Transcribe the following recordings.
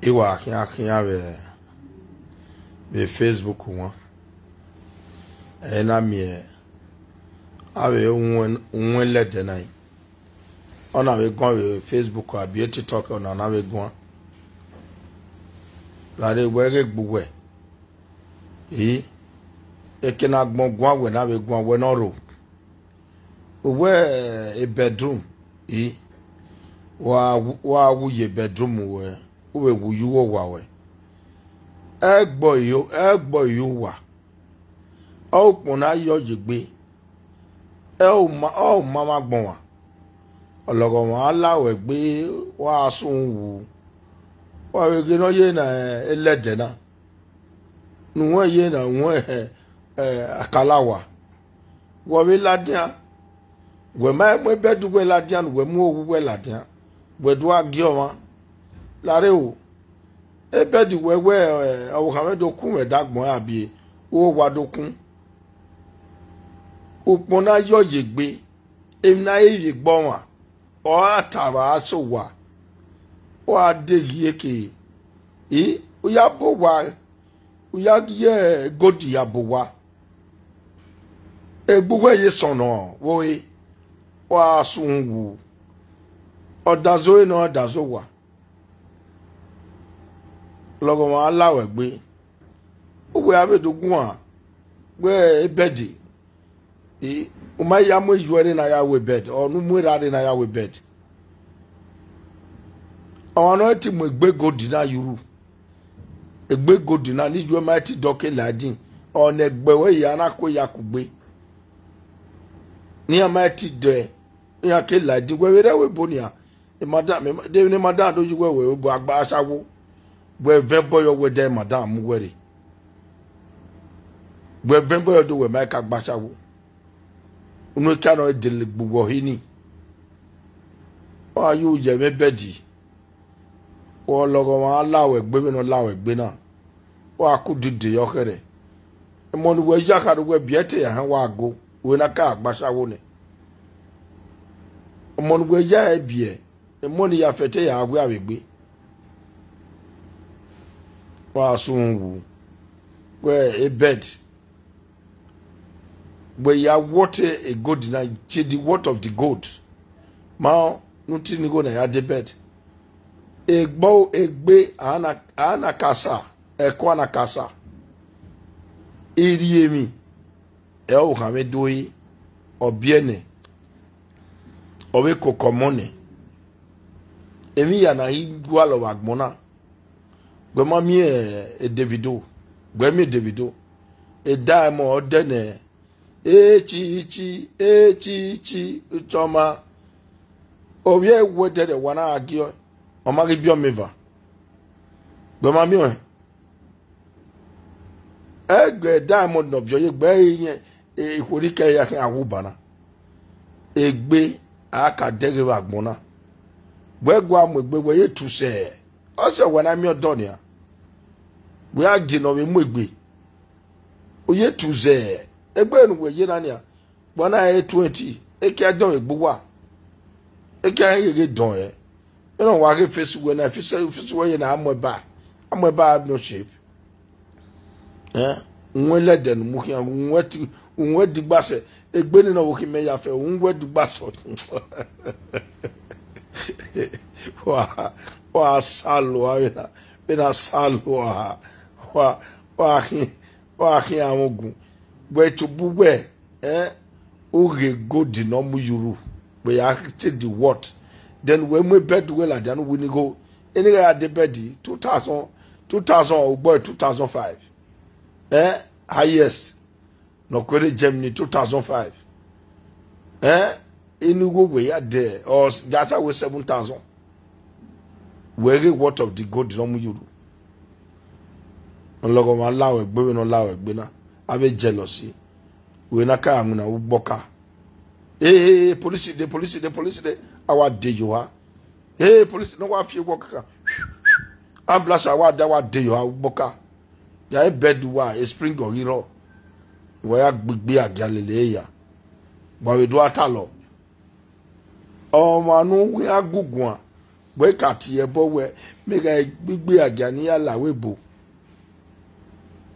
Iwa akia be Facebook one. Na me awe unwen let the night. Ona we go with Facebook or be TikTok on na we go. La de we gbugwe. Ekena gbon gwa we na we go we no ro. We a bedroom. Wa wuye bedroom we wuyu wa we. Egbo yo wa. O pona yo jigbe. O mama gbon wa. Ologo wa lawe gbe wa sun wu. Wa we gino ye na elede na. Nu ye na won akalawa. Wa we ladian. We ma bedu we ladian we mu we ladian. We do agioma. Lare o. Ebedi wewe awuhame dokun edagbon abi o wa dokun opona yo yegbe emna ye gbonwa o ataba aso wa o ade yeke o ya bo wa o ya ye godi ya bo wa egbuwe ye sono wo o asunwu odazo no odazo wa logo ma lawe gbe owe abedogun a gbe ebedi o ma ya mo yuere na ya we bed onu mu ra na ya we bed ono ti mo gbe godi na yuru egbe godi na ni ju ma ti doke ladin ona egbe we ya na ko ya kugbe ni ama ti de ya ke ladin we re we bonia e madam de ni madam do ju we bo agba asawo we vembo yo we de madam were we vembo yo do we make agbasawo unu ka no de gbugbo hini o ayu je me bedi o logo ma lawe gbe mi no lawe gbe na o akudide yo kere e mo ni we jaka do we biete ya han wa go we na ka agbasawo ne o mo ni we ja e bie e mo ni ya fete ya agwe awegbe wa sunwu where a bed where ya water a good na the water of the goat ma nuti ni go na ya the bed egbe ana kasa ekwa na kasa eriemi e o ha me doyi obiene owe kokomone emi ya na igwa lo wagbona gbe ma mi Davido gbe mi Davido e da mo de ne chi utoma o ye we de wana agio o ma bi o meva gbe ma mi o gbe diamond no bi o ye gbe yen ikori ke ya awu bana egbe aka dege wa gbona gbe gwa mo gbe we ye tu se ose wana mi odonia we agi no we mwegbe oye tuze egbe nu we ye nania bona e 20 eki adon egbuwa eki ayege don no wa ge fesu we na fesu we na ameba no shape nwe den mu ki nwe digbase egbe ni no wo ki me ya fe nwe digbaso wa salo awena bena salo wa hi amogun gbe to bugbe oge godi no mu yuru we ya take the what then when we bed we la dan we go any ga de bed 2000 or boy 2005 highest no kwere Germany 2005 enugo we ya there or that's we 7000 where what of the gold no mu yuru nlogo ma lawe gbe we no lawe gbe na ave jealousy we na ka amuna ugboka police de awa de yo ha police no wa fi ugboka ambulance awa da wa de yo ha ugboka ya e bed wa e spring o hiro we ya gbigbe agalele ya ba we do atalo o ma nu we agugun boy cat ye bowe make a big be agani ala webo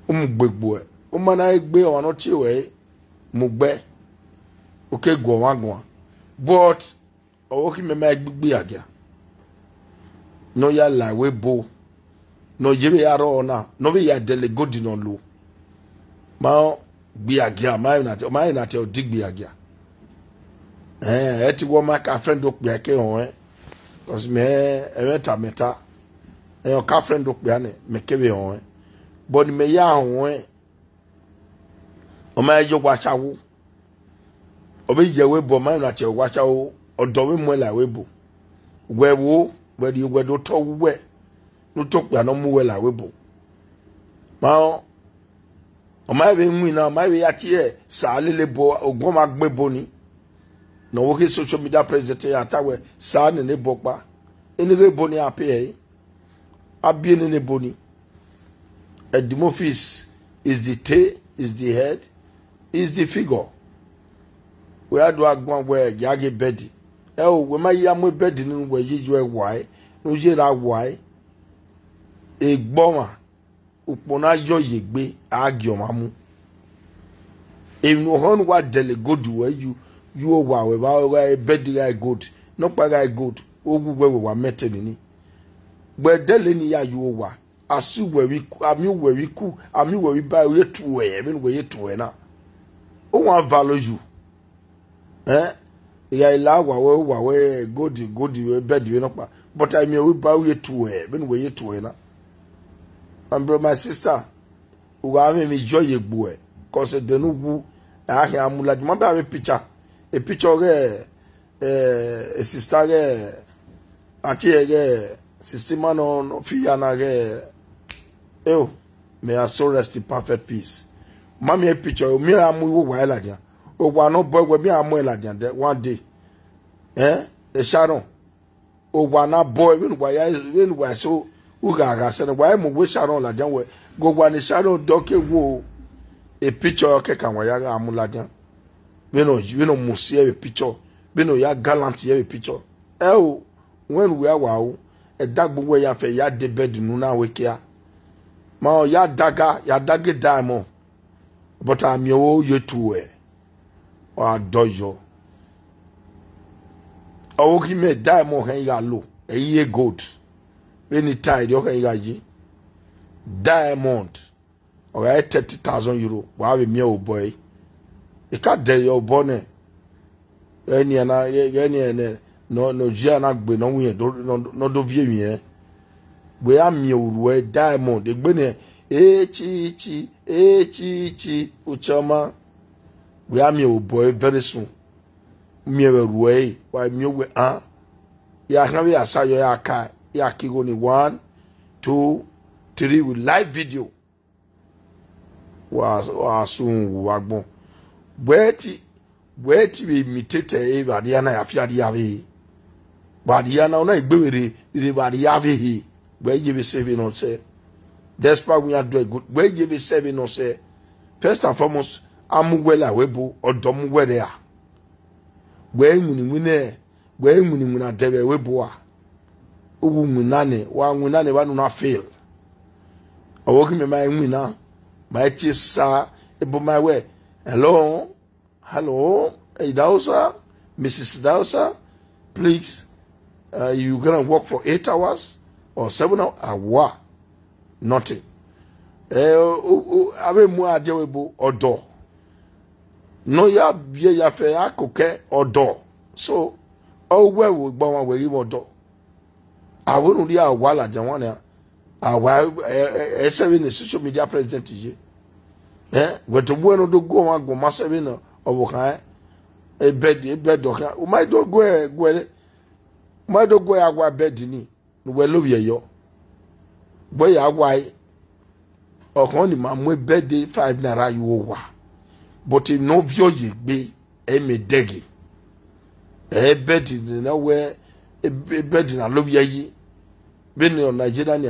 gbegbo mana egbe ono chiwe mugbe oke go wagwa but owo ki me ma gbegbe agia no ya la webo no jebe ya ro na no be ya dele godi no lo ma gbe agia ma na te odigbe agia eti wo ma ka friend okpe ake hon cause me eventa meta o ka friend okpe ane me kebe hon but me ya hon o ma yo gwa chawo obi je webo ma na che gwa chawo odo we mo la webo wewo we di wedo to we no to pe no mu we la webo ma o ma be nwi na ma be ya ti e sa lele bo ogun ma gbebo ni no woke social media president ya tawe sa ne bokpa ene boni ape abi ne boni a demofis is the tail, is the head, is the figure. We are do agwan we jage bedi we ma ya mo bedi ni we yijo e wai no je ra wai egboma upona yo yegbe agi o mamu enu hon wa dele godu we you wa we ba bedi guy good no pa guy good ogu we wa mete ni gbe dele ni ya you wa asu we ami we ba we tu we even we tu we na o wa value you ya ila wa we good we bedi we no pa but I mean we ba we tu we even we tu we na and bro my sister we have me joy egbo e cause de no wu ahia amula di mo ba me picture a picture a sister ati system no fia na may I so rest in perfect peace mami a picture mi amu wo wa la dia o wa no boy we mi amu la dia one day the sharon o wa na boy when wa so uga se wa mu we sharon la dia we go wa ni sharon doke wo a picture ke kan wa ya amu la dia we no musi a picture we no ya gallant a picture when we are wow a dagbo we ya fe ya de bed nu na we kia ma ya dage diamond but am yo yetu o adoyo o ki me diamond hen ya lo ye gold any tide yo hen ya ji diamond o ya 30,000 euro wa be me o boy e ka de yo bone eni no jia na gbe no wi no do vie wi we am your diamond egbe ne chi uchama we am your boy very soon me we why me we ya na we asayo ya ka ya kigo ni 1 2 3 with live video wa sun wa gbon weti we imitate badiana ya fiade yawe badiana ona igbewere ire badiave he where you be saving on say despite we are doing good where you be saving on say first and foremost amuwela webo odomuwele a where munimuna debe webo a owu munane wa no na fail owoki me my munna my chisa ebo my way hello Idahosa, Mrs. Idahosa, please, you gonna work for 8 hours or 7 hours? Nothing. Ave mu adewebo odo. No ya bie ya fe akoke odo. So, we wo gba wan we yi odo. Awonu ri awala je won na. Awa seven the social media president je. Weto bueno do go wan go ma seven no obukan e bed okan o mai do go agwa bed ni no we lo ye yo boy agwa okan ni ma mu bed 5 naira you wa but no vio ye gbe e me dege e bed ni na we e bed na lo ye yi be ni on Nigeria ni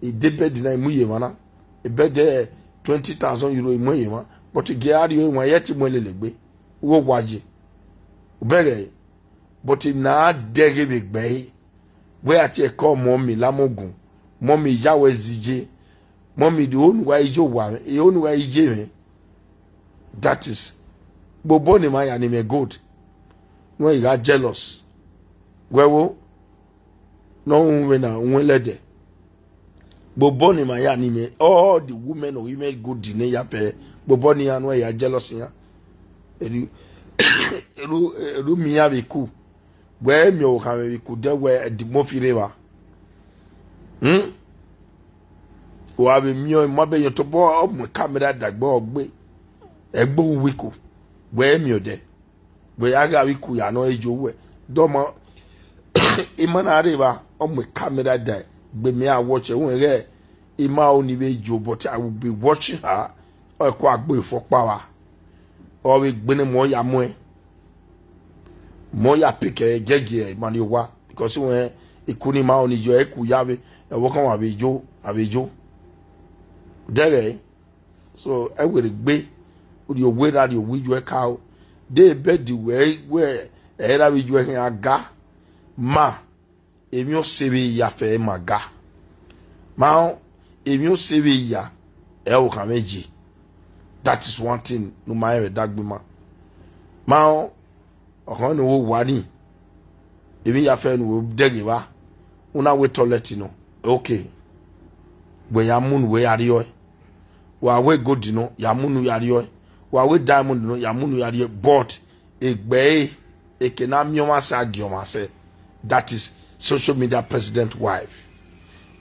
e de bed na mu ye mana e bed 20,000 euro e mu ye ma but ge ari o won yeti mo lelegbe wo waje obere but na dege be gbe where at a call mommy Lamogun, mommy Yahweh ZJ, mommy the own way Joe one, the own way Jamie. That is Boboni my anime good. No, you got jealous. Well, no one lady. Boboni my anime, all the women or women good dinner yape, Boboni and where you are jealous here. Eru miyabiku. Where me can we could there where the Mofi River. Or have a mio mobile your tobo up my camera that bog. Egbo wiku where me de where aga wiku ya no ejo we doma imana river on my camera there be me a watch when re ima oni be jo but I will be watching her or kwa gbe for power or we gbene mo ya pike gege mani wa because when ikuni ma oni jo eku yawe e wo kan wa bejo there so I will gbe your way that you will your cow, they bet the way where either with your aga ma if you save ya fe maga ma if you save ya el kameji. That is one thing no matter dagbima ma ohon wo wani if ya fe no degiwa una we toilet no okay we ya mun we ariyo wa we go dino ya munu yariyo we diamond no yamunu yare but egbe ekenamioma sagioma say that is social media president wife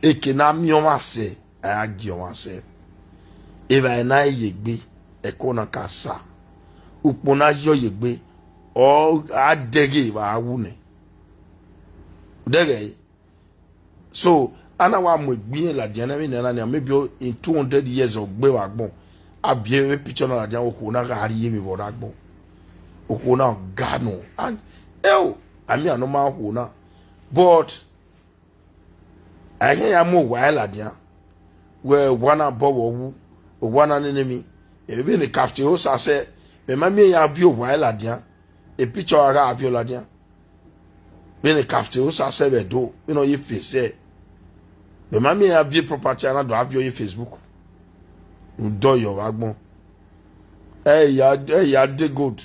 ekenamioma say agioma say if I na yegbe ekona kasa upona yo yegbe all adege ba wune dege so ana wa mo gbe la diana mi na maybe in 200 years of gbe wa gbon abie picture na dia okuna ga ari yemi bodagbon okuna gano and ami anoma okuna but I hear mo Wahala dia where wana bowo wu wana nenemi e be ni Idahosa say me ma me ya bio Wahala dia e picture aga avio la dia be ni Idahosa say be do you know you face me ma me ya bio property na do avio ye Facebook do your agbon ya de good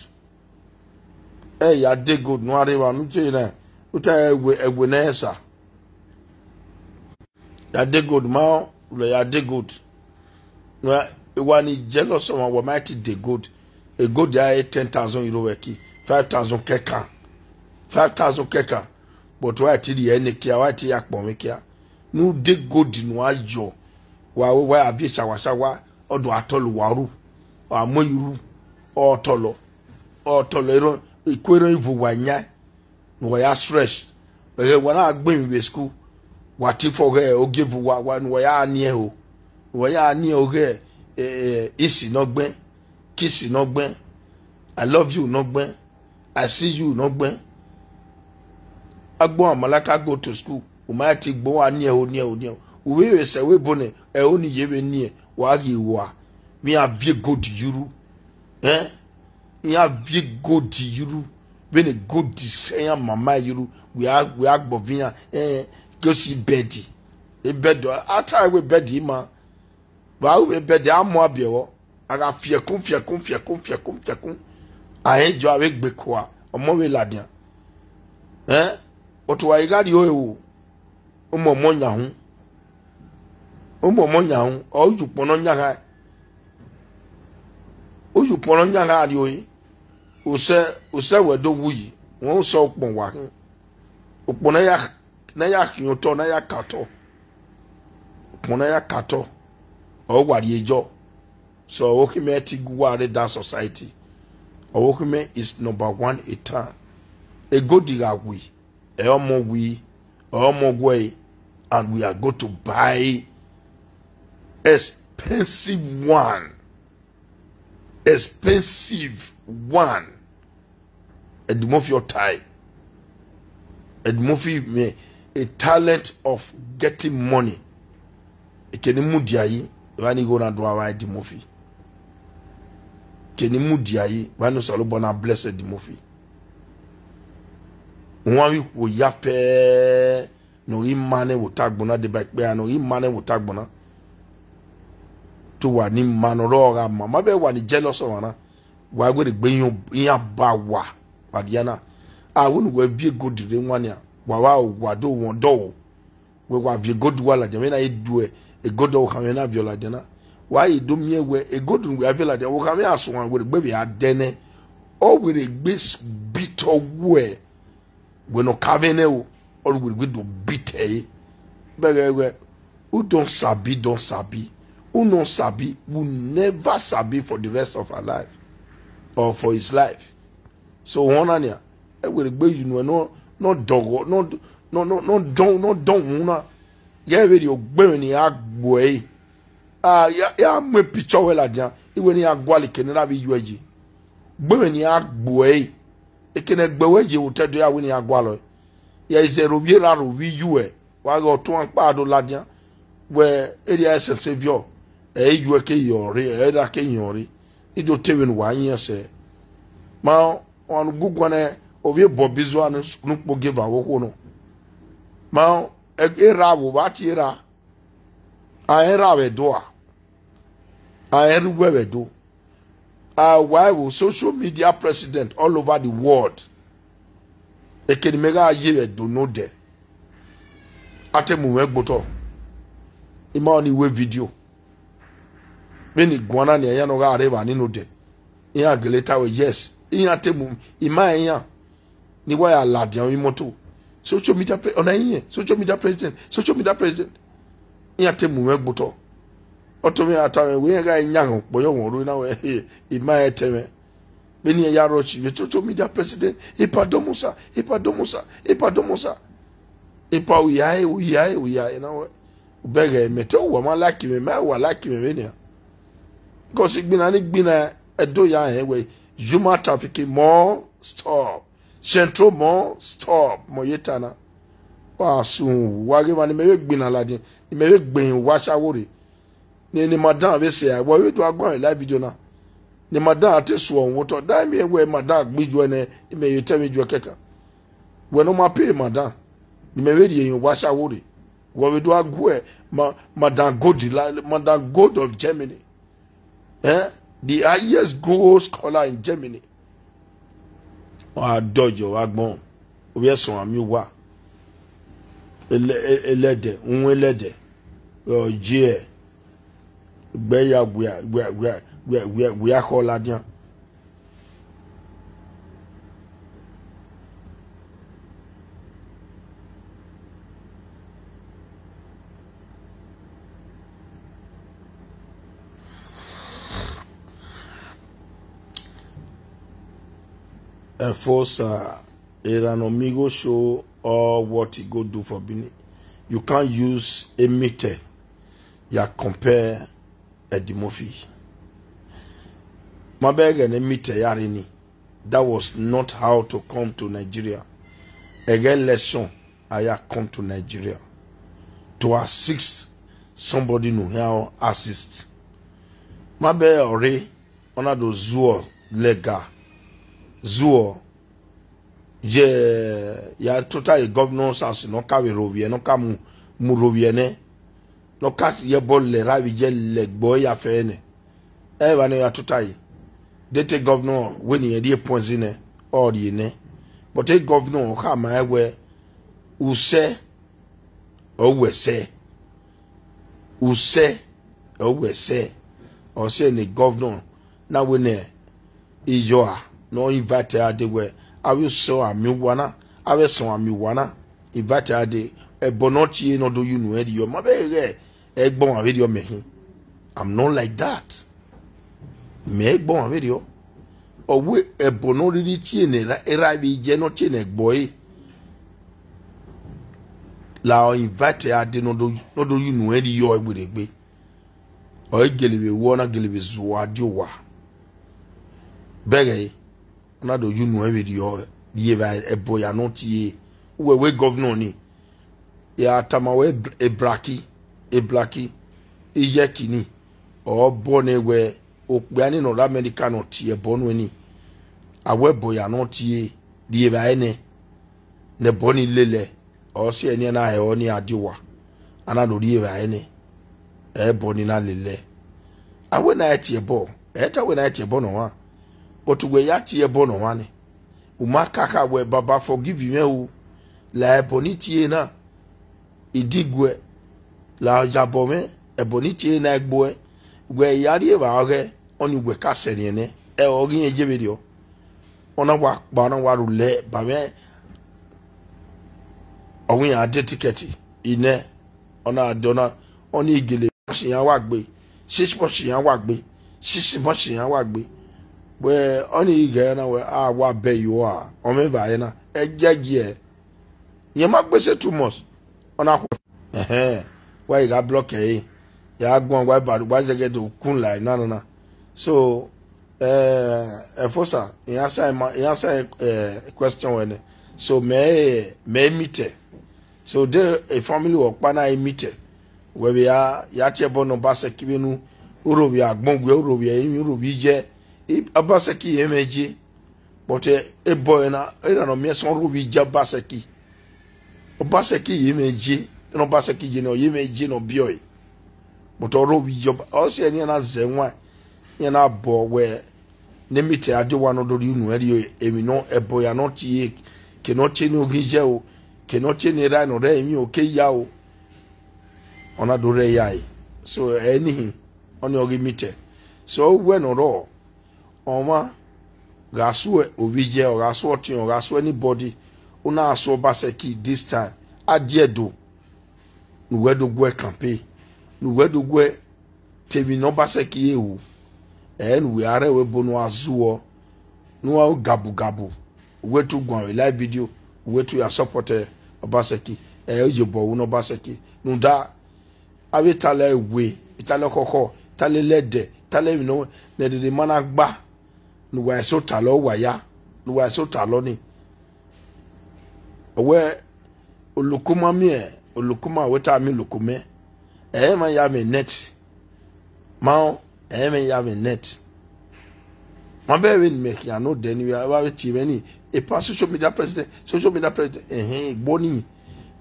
no arewa no che na uta egwe na esa ya de good ma ya de good no one jealous someone what might de good a good ya 10,000 euro weki 5,000 keka 5,000 keka but why ti the ene kia why ti yakpon me kia no de good no ajo wa abi shawa odo atolu waru amoyuru otolo ero ikwero ivu wanya no ya stress wana agbin we school wati for ge ogevu wa no ya anie o ge isi no gben kisi no gben I love you no gben I see you no gben agbon amalaka go to school o ma ti gbo anie o we se we bone e oni yebe nie wagi wa mi a big good yuru mi a big good yuru when a good say mama yuru we are bovina go see bedi e bedo ata we bedi ma ba we bedi amo abewo aga fiekun ahejo awe gbeko a omo we ladian oto wa igadi o ewo omo monya hu oju pono nyaga ari oyi ose wedo wuyi won so pon wa opon na ya kin to na ya kato opon na ya kato o wari ejo so okime ti guare that society okime is number 1 etan e go diga we e omo gwe and we are going to buy expensive one and move your time and move me a talent of getting money ekeni mudiayi wani go na do awai di movie keni mudiayi wani salobo na blessed di movie won wi ko ya pe no imane utagbona de bakpe no imane utagbona to wa ni manoro ga mama be wa ni jealous wana wa go de gbeyan yan ba wa padiana a wonu wa vie godire nwania wa do won do we wa vie god wala de na edu e god o kan na viola de na wa e do mie we e god we viola de wo kan me aso wan we gbe bi adene o we gbe bito we no kavene o or we do bite be who don't sabi who non sabi will never sabi for the rest of our life or for his life. So one ania e we gbe you no dog no don't una ye we o gbe ni agbo e ya me picture we la dia iwe ni agwali kene na bi yuaji gbe ni agbo e kene gbe we je o tedo ya we ni agwalo ya zero bi ra ro wi yue wa go to an pa do la dia we area savior yu ke yori da ke yori ido tewen wa yin se ma on gugwane owie bobizo an nukpo give awo no ma era wo ba ti era a era we do a eru we do why will social media president all over the world ekenimega ye we do no de atemu we gboto ima oni we video many guana ni ya no ga areba ni no de iya geleta we yes iya temu ima iya ni wa ya ladian imoto social media president iya temu we gboto otomi atawe we ga nyan boyo won ru na we ima eteme many ya rochi we social media president ipadomusa ipa uya na we bege meto wo ma like me ma wa like me ne because gbina edo ya we human trafficking more stop central more stop mo yetana wa sun wa ge mani me gbina ladin me gbin wa shawore ni madam be say wo we do agbon live video na ni madam ateso on woto da me we madam gbijo ne me yetemi jo keka we no ma pay madam ni me we di yin wa shawore wo we do agwe madam gold of Germany. The highest gold scholar in Germany. Dojo agbon we son ami wa elede unwelede je gbeya we akola dian force an amigo show or what he go do for Bini. You can't use a meter. You compare a demofi. My beg and a meter yarini. That was not how to come to Nigeria. Again, lesson I come to Nigeria to assist somebody who how assist. My beg already under the zuo legal. Zuo je ya total governance as no ka we rovie no ka mu rovie ne no ka ye bolle ravi je legbo ya fe ne e ba ne ya total dete governor we ni e die ponzine all ye ne but e governor ka ma ewe use o we se o se ne governor na we ne ijoa no invite ade we I will so amiwana I will so amiwana invite ade e bonoti no do you know e yo ma be re e gbon a video me I'm not like that me gbon a video o we e bono ri tie ne era bi je no tie ne gboy la invite ade no do you know e yo egbe o geliwe wona geliwe zuwa diowa bege na do you know every your ye a boy not ye we governor ni ya tama we e blackie e yekini o bone we okpiani no America not ye bonu ni awe boy not ye ye ba ene ne boni lele o si eni na he oni adiwa ana do ri e ni e boni na lele awe na etie bo eta we na etie bo no wa but we ya tie bo no wa ni umakaka we baba forgive me o la boni tie na idigwe la jabome e boni tie na egbo we yari e ba oge oni we ka se ni ne e ogi eje video ona wa ba na wa rule ba me awin ade ticket ine ona adona oni igele yan wa gbe six months yan wa gbe 6 months yan wa gbe we oni ige na we a wa be you a o me ba na e jeje yen ma gbese 2 months ona why ga block e ya gbon wa ba gba jege do kun lai na so fosa yan say question when so me meet so the a family work pa na meet we be ya chebo no baseki benu urobi agbongwe urobi yin urobi je abaseki yemeji but e boy na e no me son urobi je baseki obaseki yemeji no baseki je no yemeji no bioy but urobi je o se ni na zenwa ni na bo we ne mite ade wa no do inu eri emi no e boy ya no tie ke no tie no gije o ke no tie ni ra no re mi o ke ya o ona do re yai so any on your meter so when or oma gaso ovije or gaso tin or gaso anybody una aso baseki this time adiedo nu wedo gwe campaign nu wedo gwe tebi no baseki ewu en we are we bonu azuo no gabu wetu gwan live video wetu ya supporter obaseki ojebo no baseki nu da awe tale we itale koko tale lede tale no ne de mana gba nu wa so talo waya nu wa so talo ni owe olukuma mi olukuma weta mi lukume ma ya me net ma me ya me net ma be we make ya no den we wa ti many e pass social media president boni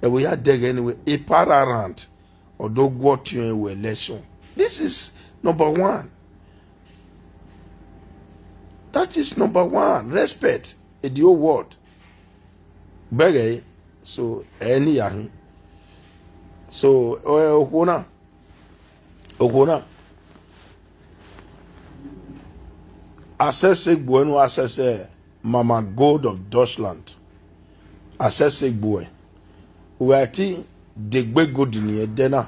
e we ya deg anyway e para around or do what you in election. This is number 1. That is number 1. Respect in the whole world. Bege so any yahin. So okona. Assess bueno assess Mama Gold of Deutschland. Assess boy. Uati de gbe good ni edena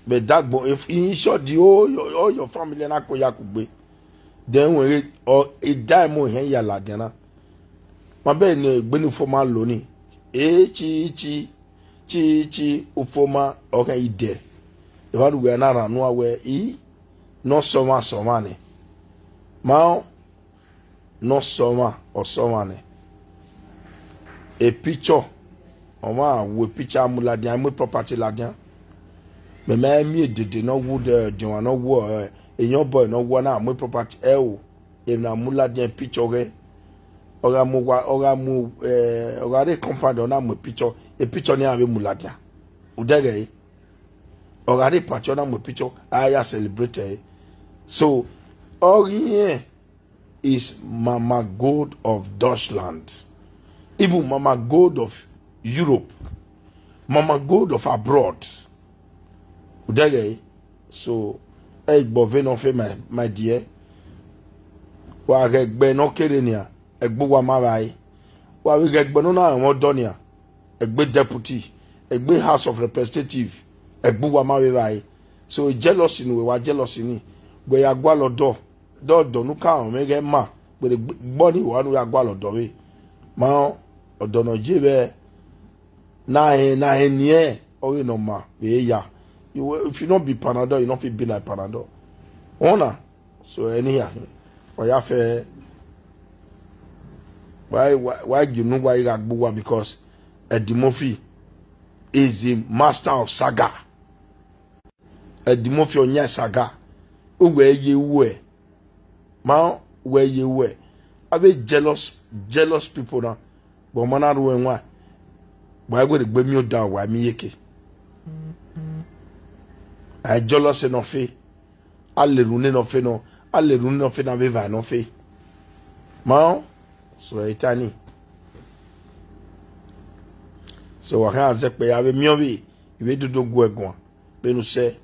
but that boy if in short the all your family na ko yakugbe then we or e die mo hen ya la dena ma be ni egbe ni formal lo ni chi ufoma okay ide e wa du na ran no awe no soma ni ma no soma or soma ni a picture oma we picture amuladian mo property ladian me mi dede no wo de wan no wo eyan boy no wo na mo property o e na amuladian picture re oga re compound na mo picture e picture ni ave muladian udege oga re picture na mo picture aya celebrate so all here is Mama Gold of Deutschland, even Mama Gold of Europe, Mama Gold of abroad. So, bove no fe my dear. Wa gbe no kerenia, egbo wa marai. Wa we gbe no na won donia. Egbe deputy, egbe House of Representative, egbo wa marai. So jealousy ni we wa jealousy ni. Gbe ya gwa lodo. Do nu ka on mege ma. Gbe gbo ni wa nu ya gwa lodo we. Ma odo no jebe na nie or no ma we ya. If you don't be Panadol, you don't feel be like Panadol. Honor. So anyhow, why fair? Why you know why you got Buwa? Because Eddie Murphy is the master of saga. Eddie Murphy on your saga. Where you were, man, where you were. I be jealous people now. But man, I don't know why. Why go the me down? Why me yeke? I jealous no fe. Alle rune no fe no. Alle rune no fe na viva no fe. Ma, so etani. So I can't say pe ave miobi. We do go egwan. Be no say.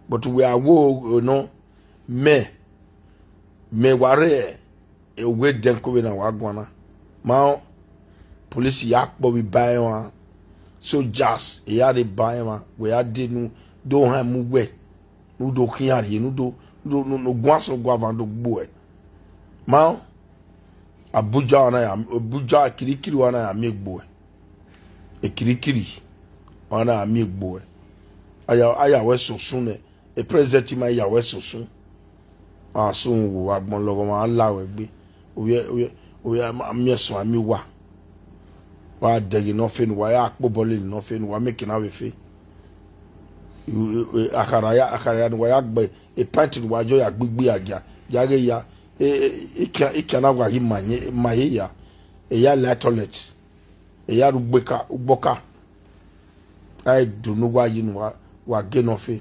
But we are wo no me ware e we den ko na wagwana. Ma, police yak bo we buy one. So just e ya de buy one. We are de no do ha mu we. No do kiari no gwa so gwa van do gbo e. Ma, Abuja na ya Abuja kirikiri wana ya megbo e kirikiri wana ya megbo aya we sosun e president ma ya we sosun asun wo agbon logo ma lawe gbe oye amieso ami wa degi no fe wa ya akpo bole no fe wa make na we fe akara ya wa ya gbe e party wa jo ya gbigbe aja jage ya ikana wa hi manye ya ya la toilet ya rugbeka ugboka ai dunu wa yin wa ge no fe